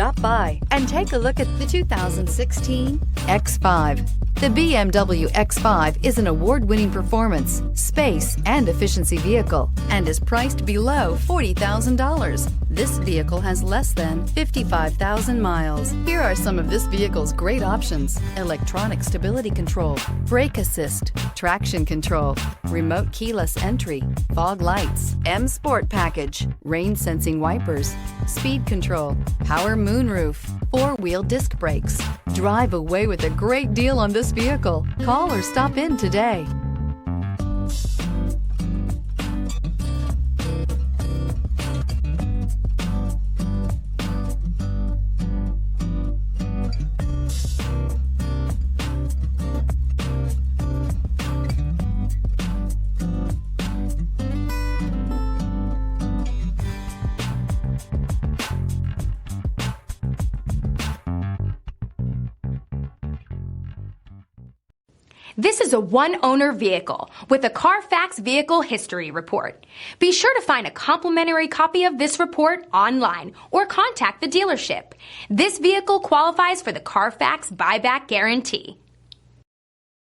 Stop by and take a look at the 2016 X5. The BMW X5 is an award-winning performance, space, and efficiency vehicle and is priced below $40,000. This vehicle has less than 55,000 miles. Here are some of this vehicle's great options: electronic stability control, brake assist, traction control, remote keyless entry, fog lights, M Sport package, rain sensing wipers, speed control, power moonroof, four-wheel disc brakes. Drive away with a great deal on this vehicle. Call or stop in today. This is a one-owner vehicle with a Carfax Vehicle History Report. Be sure to find a complimentary copy of this report online or contact the dealership. This vehicle qualifies for the Carfax Buyback Guarantee.